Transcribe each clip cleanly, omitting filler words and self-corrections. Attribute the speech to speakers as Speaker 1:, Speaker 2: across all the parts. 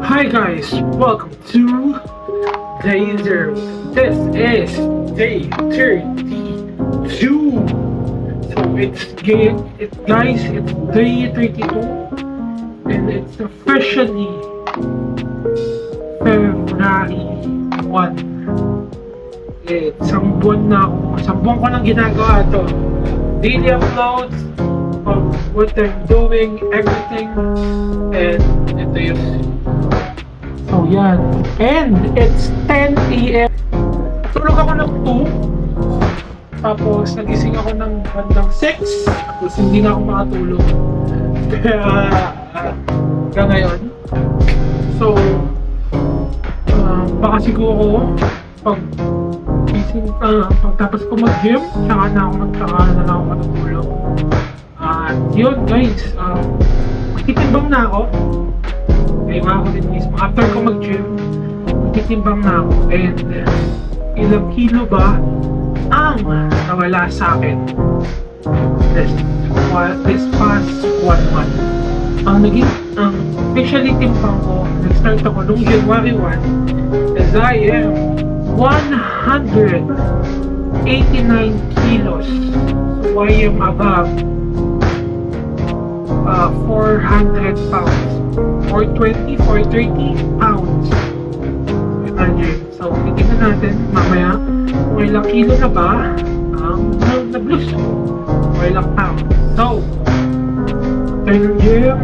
Speaker 1: Hi guys, welcome to Day Zero. This is Day 32. So it's guys, it's Day 32 and it's officially February 1. Isang buwan na ako. Isang buwan ko nang ginagawa to. Daily uploads of what I'm doing, everything. And ito yun. So yan. And it's 10 a.m. Tulog ako ng 2. Tapos nagising ako ng bandang 6. Tapos hindi na ako makatulog. Kaya hanggang ngayon. So baka siguro pagtapos ko mag-gym, saka na ako matutulog. Yun guys, magtitimbang na ako. Kaya nga ako din mismo. After ko mag-gym, magtitimbang na ako. And ilang kilo ba ang nawala sa akin this past 1 month. Ang officially timbang ko, nag-start ako noong January 1, as I am 189 kilos. So I am above 400 pounds. 420, 430 pounds. Imagine. So, titignan natin mamaya kung ilang kilo na ba ang na-blus ko. O ilang pounds. So, after ng gym,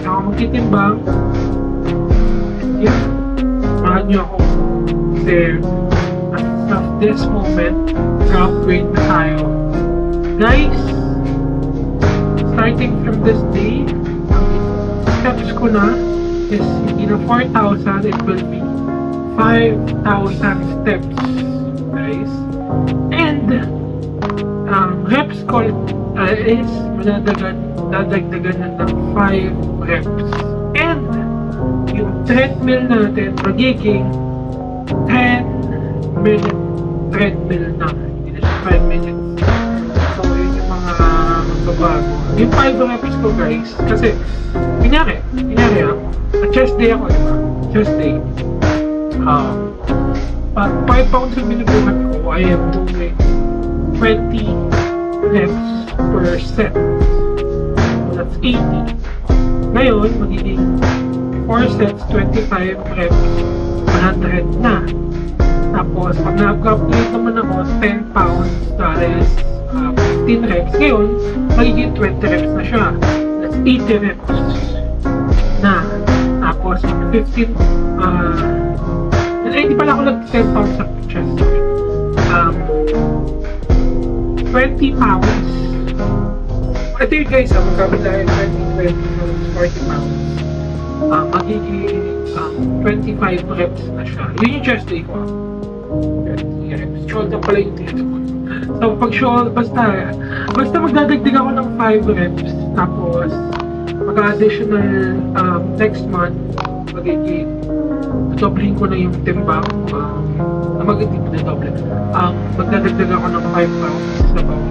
Speaker 1: ako magtitimbang. Yeah. Samahan niyo ako. Kasi, as of this moment, drop weight na tayo. Guys, starting from this day, steps ko na is hindi na 4,000, it will be 5,000 steps, guys. And reps ko is dadagdagan na ng 5 reps. And yung treadmill natin magiging 10-minute treadmill na, hindi na siya 5 minutes. So yun yung mga magbabago. Yung 5 reps ko guys, kasi Kunyari chest day ako, diba? Chest day. 5 pounds yung binubuhat ko, I am doing 20 reps per set. So that's 80. Ngayon, magiging 4 sets, 25 reps, 100 na. Tapos, pag na-upgrade naman ako, 10 pounds, that is 15 reps. Ngayon, magiging 20 reps na siya. That's 80 reps na. Tapos 15 hindi pala ako nag-10 pounds sa chest. 20 pounds. Ito yun guys, magkabila yung 40 pounds. Magiging 25 reps na siya. Yun yung chest day ko. 20 reps. Shoulder pala yung dito. So pag shoulder, basta magdadagdag ako ng 5 reps. Tapos mag-additional next month, magiging doubling ko na yung timbang. Magiging na doble. Magdadagdag ako ng 5 pounds sa bawat.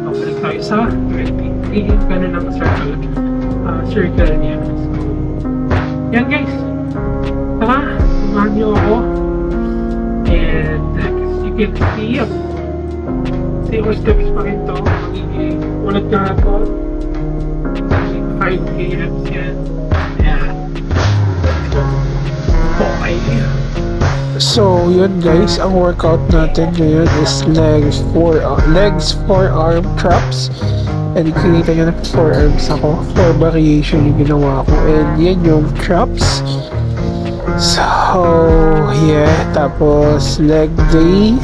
Speaker 1: So balik tayo sa 20. Ganun ang circle niya. So yan guys, tara, tumahan niyo ako. And as you can see, zero steps pa rin to. Magiging ulat ka ako. 5k reps yan. Yeah. Let's go. Okay. So, yun guys, ang workout natin ngayon is legs, forearm traps. And kinita nyo na forearms ako. 4 variation yung ginawa ko. And yan yung traps. So, yeah. Tapos, leg day.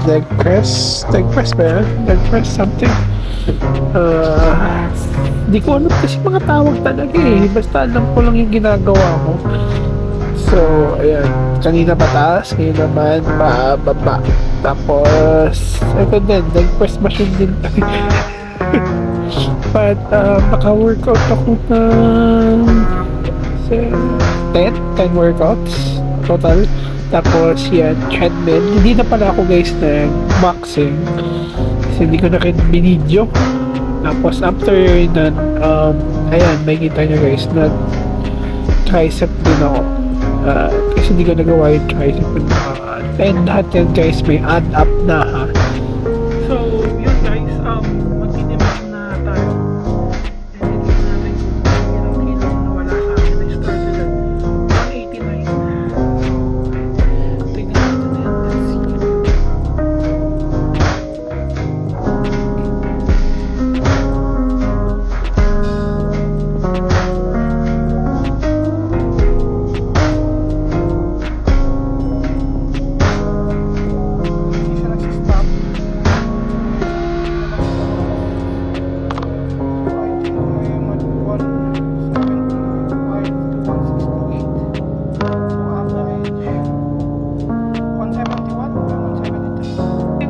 Speaker 1: Leg press ba yan? Leg press something. Hindi ko alam kasi mga tawag talaga eh. Basta alam ko lang yung ginagawa ko. So, ayan. Kanina pataas, ngayon naman baba. Tapos, ito din, leg press machine din tayo. But, naka-workout ako ng 10 workouts total. Tapos, yan, treadmill. Hindi na pala ako guys na boxing. Kasi hindi ko na binidyo. Tapos after nun, ayan, makikita nyo guys na tricep din ako. Kasi hindi ko nagawa yung tricep ko na. And lahat yan guys, may add up na ha. So, yun guys, magtitimbang na tayo. And tignan natin kung ilang kilo na wala sa akin. I started at 189. So, tignan natin yan. Let's see.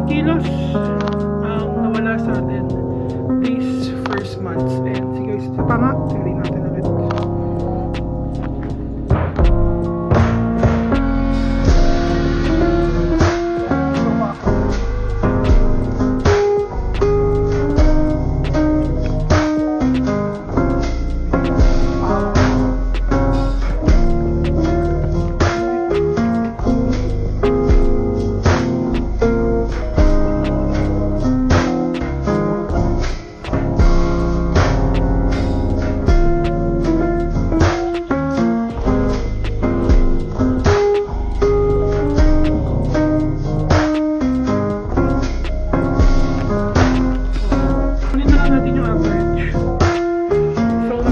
Speaker 1: Kilos nawala sa atin these first months. And sige guys, isa pa nga, tignan natin ulit.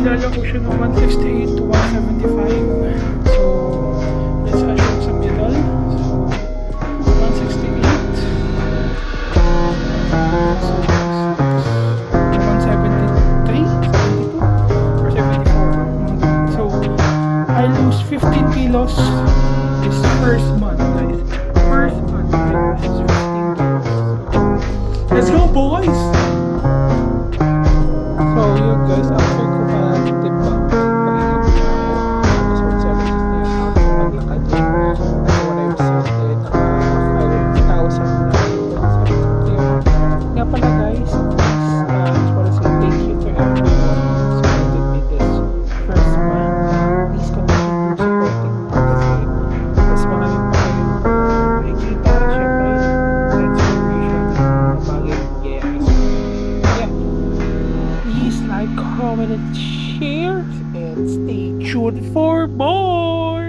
Speaker 1: Naglalaro siya ng 168 to 175. So, let's assume sa middle. So, 168. So, 173, 72, or 74. So, I lose 15 kilos this first month, guys. First month, I lose 15 kilos. So, let's go, boys! So, yun guys, after ko timbang, pag-inom na ako. This one challenge is na yun, maglakad yun. That's what I've said, eh, 5,000 na yun. Nga pala guys, just wanna say thank you to everyone who supported me this first month. Please continue supporting me kasi mas marami pa kayo nakikita. Siyempre, transformation ng bagay nangyayari sa mga. Yeah. Please like, comment, and share, and stay tuned for more!